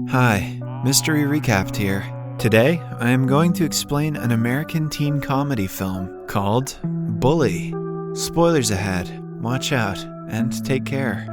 Hi, Mystery Recapped here. Today, I am going to explain an American teen comedy film called Bully. Spoilers ahead, watch out, and take care.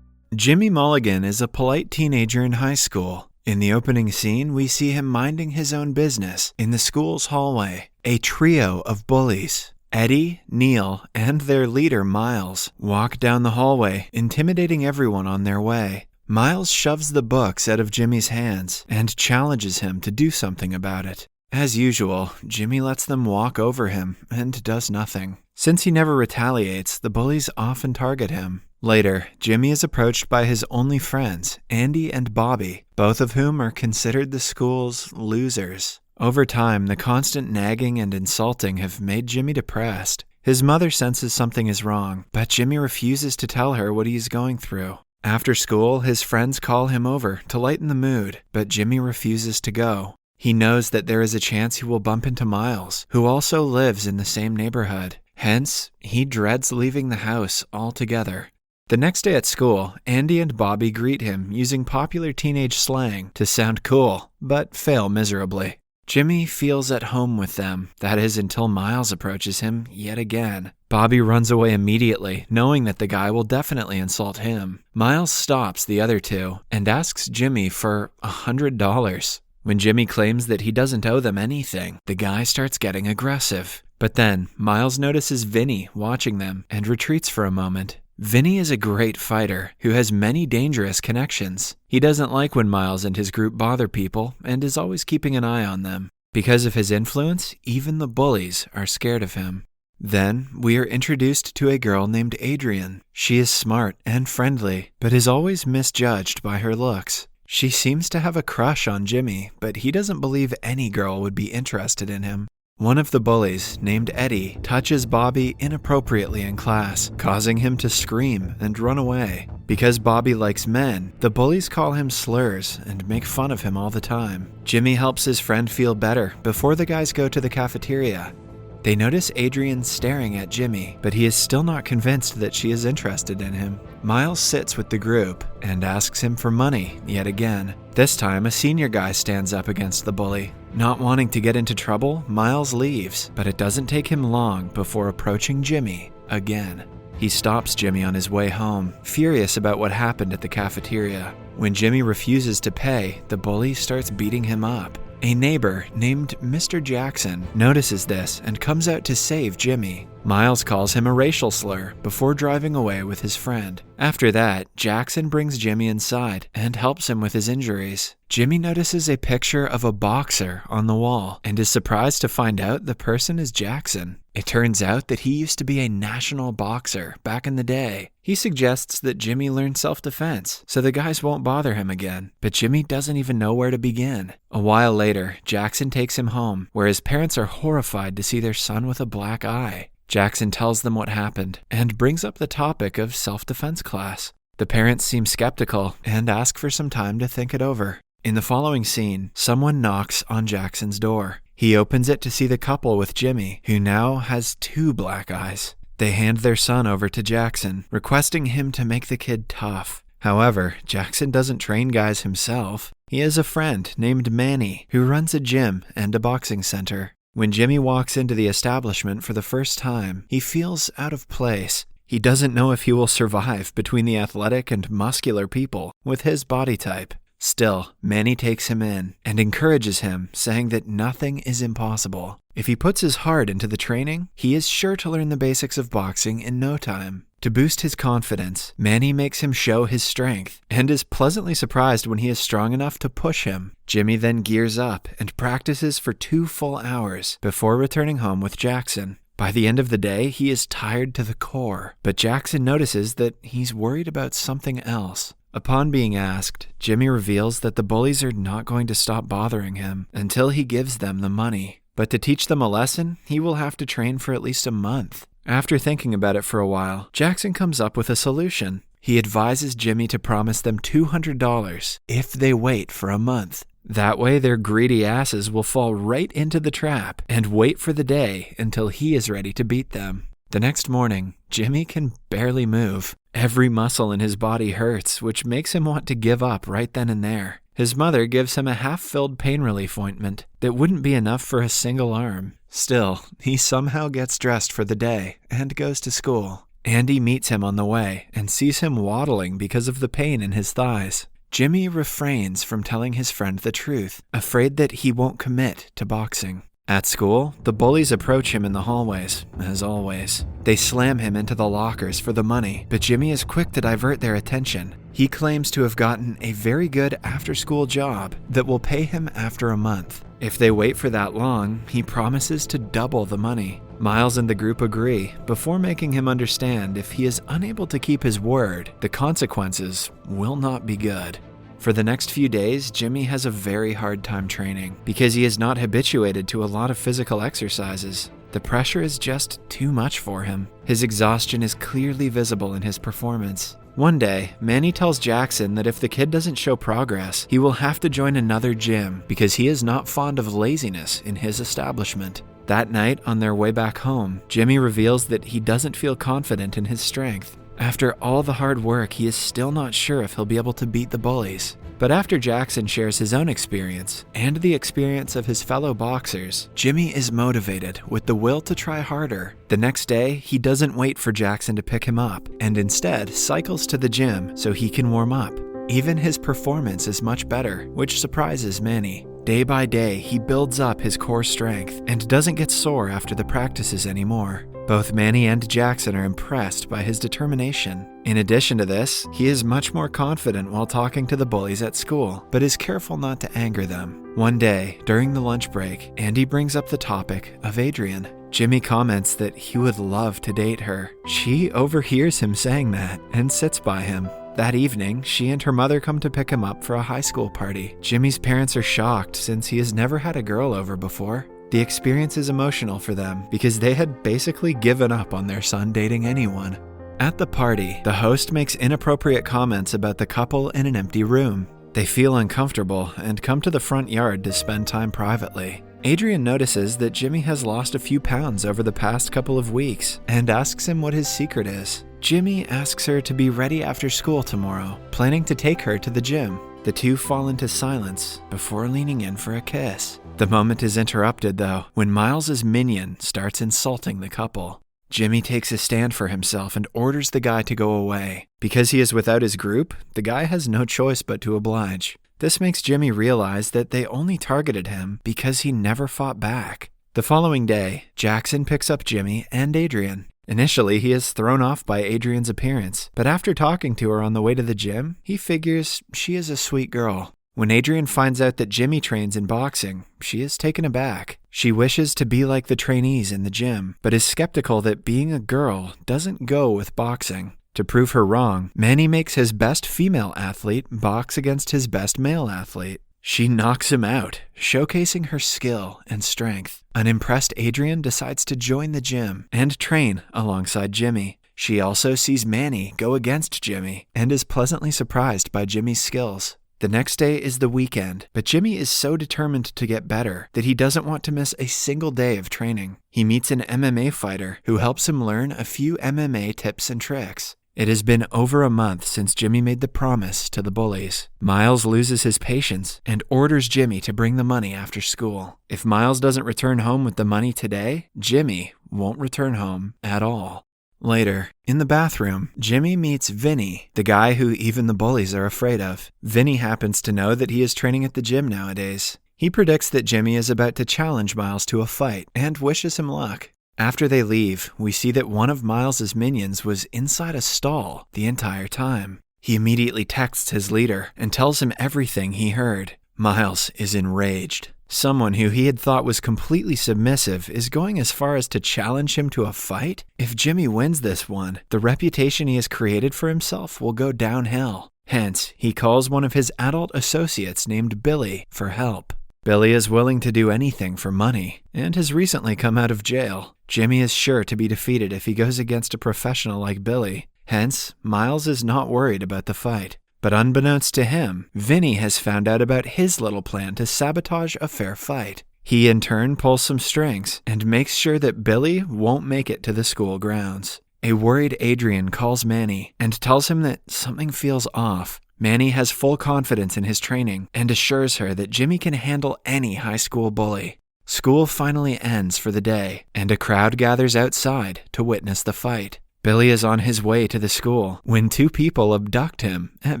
Jimmy Mulligan is a polite teenager in high school. In the opening scene, we see him minding his own business in the school's hallway. A trio of bullies, Eddie, Neil, and their leader, Miles, walk down the hallway, intimidating everyone on their way. Miles shoves the books out of Jimmy's hands and challenges him to do something about it. As usual, Jimmy lets them walk over him and does nothing. Since he never retaliates, the bullies often target him. Later, Jimmy is approached by his only friends, Andy and Bobby, both of whom are considered the school's losers. Over time, the constant nagging and insulting have made Jimmy depressed. His mother senses something is wrong, but Jimmy refuses to tell her what he is going through. After school, his friends call him over to lighten the mood, but Jimmy refuses to go. He knows that there is a chance he will bump into Miles, who also lives in the same neighborhood. Hence, he dreads leaving the house altogether. The next day at school, Andy and Bobby greet him using popular teenage slang to sound cool, but fail miserably. Jimmy feels at home with them, that is until Miles approaches him yet again. Bobby runs away immediately, knowing that the guy will definitely insult him. Miles stops the other two and asks Jimmy for $100. When Jimmy claims that he doesn't owe them anything, the guy starts getting aggressive. But then, Miles notices Vinny watching them and retreats for a moment. Vinny is a great fighter who has many dangerous connections. He doesn't like when Miles and his group bother people and is always keeping an eye on them. Because of his influence, even the bullies are scared of him. Then, we are introduced to a girl named Adrian. She is smart and friendly, but is always misjudged by her looks. She seems to have a crush on Jimmy, but he doesn't believe any girl would be interested in him. One of the bullies, named Eddie, touches Bobby inappropriately in class, causing him to scream and run away. Because Bobby likes men, the bullies call him slurs and make fun of him all the time. Jimmy helps his friend feel better before the guys go to the cafeteria. They notice Adrian staring at Jimmy, but he is still not convinced that she is interested in him. Miles sits with the group and asks him for money yet again. This time, a senior guy stands up against the bully. Not wanting to get into trouble, Miles leaves, but it doesn't take him long before approaching Jimmy again. He stops Jimmy on his way home, furious about what happened at the cafeteria. When Jimmy refuses to pay, the bully starts beating him up. A neighbor named Mr. Jackson notices this and comes out to save Jimmy. Miles calls him a racial slur before driving away with his friend. After that, Jackson brings Jimmy inside and helps him with his injuries. Jimmy notices a picture of a boxer on the wall and is surprised to find out the person is Jackson. It turns out that he used to be a national boxer back in the day. He suggests that Jimmy learn self-defense so the guys won't bother him again, but Jimmy doesn't even know where to begin. A while later, Jackson takes him home, where his parents are horrified to see their son with a black eye. Jackson tells them what happened and brings up the topic of self-defense class. The parents seem skeptical and ask for some time to think it over. In the following scene, someone knocks on Jackson's door. He opens it to see the couple with Jimmy, who now has 2 black eyes. They hand their son over to Jackson, requesting him to make the kid tough. However, Jackson doesn't train guys himself. He has a friend named Manny, who runs a gym and a boxing center. When Jimmy walks into the establishment for the first time, he feels out of place. He doesn't know if he will survive between the athletic and muscular people with his body type. Still, Manny takes him in and encourages him, saying that nothing is impossible. If he puts his heart into the training, he is sure to learn the basics of boxing in no time. To boost his confidence, Manny makes him show his strength and is pleasantly surprised when he is strong enough to push him. Jimmy then gears up and practices for 2 full hours before returning home with Jackson. By the end of the day, he is tired to the core, but Jackson notices that he's worried about something else. Upon being asked, Jimmy reveals that the bullies are not going to stop bothering him until he gives them the money. But to teach them a lesson, he will have to train for at least a month. After thinking about it for a while, Jackson comes up with a solution. He advises Jimmy to promise them $200 if they wait for a month. That way their greedy asses will fall right into the trap and wait for the day until he is ready to beat them. The next morning, Jimmy can barely move. Every muscle in his body hurts, which makes him want to give up right then and there. His mother gives him a half-filled pain relief ointment that wouldn't be enough for a single arm. Still, he somehow gets dressed for the day and goes to school. Andy meets him on the way and sees him waddling because of the pain in his thighs. Jimmy refrains from telling his friend the truth, afraid that he won't commit to boxing. At school, the bullies approach him in the hallways, as always. They slam him into the lockers for the money, but Jimmy is quick to divert their attention. He claims to have gotten a very good after-school job that will pay him after a month. If they wait for that long, he promises to double the money. Miles and the group agree, before making him understand if he is unable to keep his word, the consequences will not be good. For the next few days, Jimmy has a very hard time training because he is not habituated to a lot of physical exercises. The pressure is just too much for him. His exhaustion is clearly visible in his performance. One day, Manny tells Jackson that if the kid doesn't show progress, he will have to join another gym because he is not fond of laziness in his establishment. That night, on their way back home, Jimmy reveals that he doesn't feel confident in his strength. After all the hard work, he is still not sure if he'll be able to beat the bullies. But after Jackson shares his own experience and the experience of his fellow boxers, Jimmy is motivated with the will to try harder. The next day, he doesn't wait for Jackson to pick him up and instead cycles to the gym so he can warm up. Even his performance is much better, which surprises Manny. Day by day, he builds up his core strength and doesn't get sore after the practices anymore. Both Manny and Jackson are impressed by his determination. In addition to this, he is much more confident while talking to the bullies at school, but is careful not to anger them. One day, during the lunch break, Andy brings up the topic of Adrian. Jimmy comments that he would love to date her. She overhears him saying that and sits by him. That evening, she and her mother come to pick him up for a high school party. Jimmy's parents are shocked since he has never had a girl over before. The experience is emotional for them because they had basically given up on their son dating anyone. At the party, the host makes inappropriate comments about the couple in an empty room. They feel uncomfortable and come to the front yard to spend time privately. Adrian notices that Jimmy has lost a few pounds over the past couple of weeks and asks him what his secret is. Jimmy asks her to be ready after school tomorrow, planning to take her to the gym. The two fall into silence before leaning in for a kiss. The moment is interrupted, though, when Miles's minion starts insulting the couple. Jimmy takes a stand for himself and orders the guy to go away. Because he is without his group, the guy has no choice but to oblige. This makes Jimmy realize that they only targeted him because he never fought back. The following day, Jackson picks up Jimmy and Adrian. Initially, he is thrown off by Adrian's appearance, but after talking to her on the way to the gym, he figures she is a sweet girl. When Adrian finds out that Jimmy trains in boxing, she is taken aback. She wishes to be like the trainees in the gym, but is skeptical that being a girl doesn't go with boxing. To prove her wrong, Manny makes his best female athlete box against his best male athlete. She knocks him out, showcasing her skill and strength. Unimpressed Adrian decides to join the gym and train alongside Jimmy. She also sees Manny go against Jimmy and is pleasantly surprised by Jimmy's skills. The next day is the weekend, but Jimmy is so determined to get better that he doesn't want to miss a single day of training. He meets an MMA fighter who helps him learn a few MMA tips and tricks. It has been over a month since Jimmy made the promise to the bullies. Miles loses his patience and orders Jimmy to bring the money after school. If Miles doesn't return home with the money today, Jimmy won't return home at all. Later, in the bathroom, Jimmy meets Vinny, the guy who even the bullies are afraid of. Vinny happens to know that he is training at the gym nowadays. He predicts that Jimmy is about to challenge Miles to a fight and wishes him luck. After they leave, we see that one of Miles's minions was inside a stall the entire time. He immediately texts his leader and tells him everything he heard. Miles is enraged. Someone who he had thought was completely submissive is going as far as to challenge him to a fight? If Jimmy wins this one, the reputation he has created for himself will go downhill. Hence, he calls one of his adult associates named Billy for help. Billy is willing to do anything for money and has recently come out of jail. Jimmy is sure to be defeated if he goes against a professional like Billy. Hence, Miles is not worried about the fight. But unbeknownst to him, Vinny has found out about his little plan to sabotage a fair fight. He in turn pulls some strings and makes sure that Billy won't make it to the school grounds. A worried Adrian calls Manny and tells him that something feels off. Manny has full confidence in his training and assures her that Jimmy can handle any high school bully. School finally ends for the day, and a crowd gathers outside to witness the fight. Billy is on his way to the school when two people abduct him at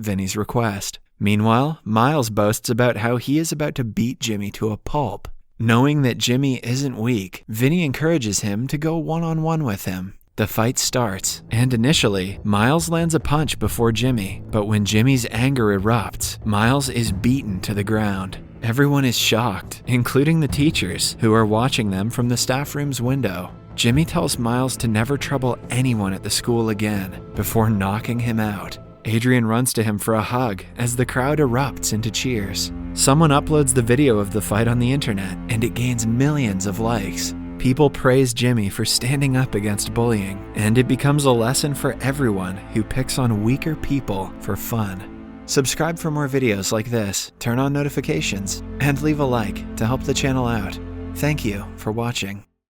Vinny's request. Meanwhile, Miles boasts about how he is about to beat Jimmy to a pulp. Knowing that Jimmy isn't weak, Vinny encourages him to go one-on-one with him. The fight starts, and initially, Miles lands a punch before Jimmy, but when Jimmy's anger erupts, Miles is beaten to the ground. Everyone is shocked, including the teachers, who are watching them from the staff room's window. Jimmy tells Miles to never trouble anyone at the school again, before knocking him out. Adrian runs to him for a hug as the crowd erupts into cheers. Someone uploads the video of the fight on the internet, and it gains millions of likes. People praise Jimmy for standing up against bullying, and it becomes a lesson for everyone who picks on weaker people for fun. Subscribe for more videos like this, turn on notifications, and leave a like to help the channel out. Thank you for watching.